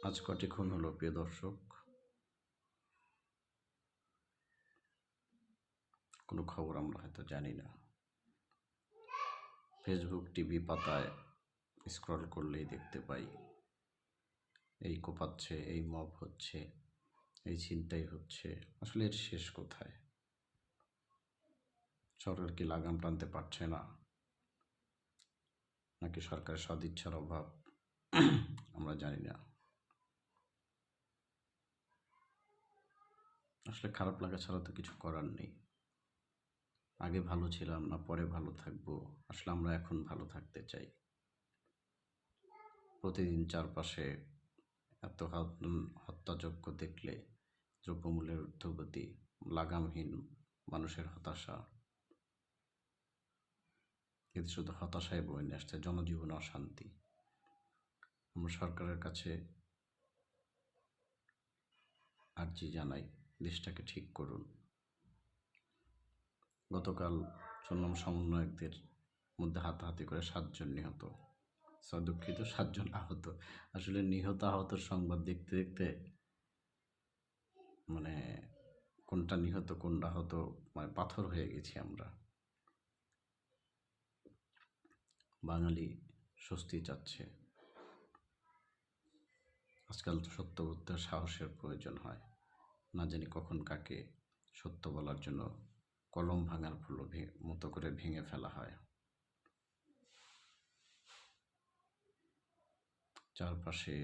আজ কটি খুন হলো প্রিয় দর্শক? কোনো খবর আমরা হয়তো জানি না। ফেসবুক, টিভি পাতায় স্ক্রল করলেই দেখতে পাই এই কোপাচ্ছে, এই মব হচ্ছে, এই ছিনতাই হচ্ছে। আসলে এর শেষ কোথায়? সরকার কি লাগাম টানতে পারছে না, নাকি সরকারের সদিচ্ছার অভাব? আমরা জানি না। আসলে খারাপ লাগা ছাড়া তো কিছু করার নেই। আগে ভালো ছিলাম না পরে ভালো থাকবো, আসলে আমরা এখন ভালো থাকতে চাই। প্রতিদিন চারপাশে এত হত্যাযজ্ঞ দেখলে, দ্রব্যমূল্যের ঊর্ধ্বগতি, লাগামহীন মানুষের হতাশা, এতে শুধু হতাশায় বয়ে নিয়ে আসছে, জনজীবনে অশান্তি। আমরা সরকারের কাছে আর্জি জানাই, দেশটাকে ঠিক করুন। গতকাল শুনলাম সমন্বয়কদের মধ্যে হাতাহাতি করে 7 জন নিহত, দুঃখিত 7 জন আহত। আসলে নিহত আহতর সংবাদ দেখতে দেখতে মানে কোনটা নিহত কোনটা আহত পাথর হয়ে গেছি আমরা। বাঙালি স্বস্তি চাচ্ছে। আজকাল তো সত্য বলতে সাহসের প্রয়োজন হয়। না জানি কখন কাকে সত্য বলার জন্য কলম ভাঙার মতো করে ভেঙে ফেলা হয়। চারপাশে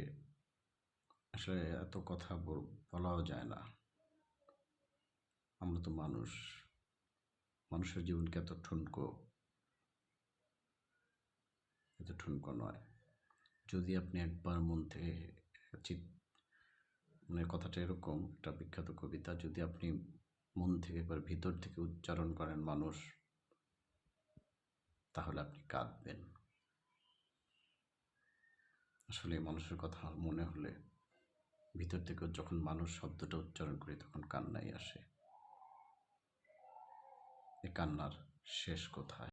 আসলে এত কথা বলাও যায় না। আমরা তো মানুষ, মানুষের জীবনকে এত ঠুনকো নয়। যদি আপনি একবার মন থেকে কথাটা এরকম, একটা বিখ্যাত কবিতা, যদি আপনি মন থেকে একবার ভিতর থেকে উচ্চারণ করেন মানুষ, তাহলে আপনি কাঁদবেন। আসলে মানুষের কথা মনে হলে ভিতর থেকে যখন মানুষ শব্দটা উচ্চারণ করি তখন কান্নাই আসে। এই কান্নার শেষ কোথায়?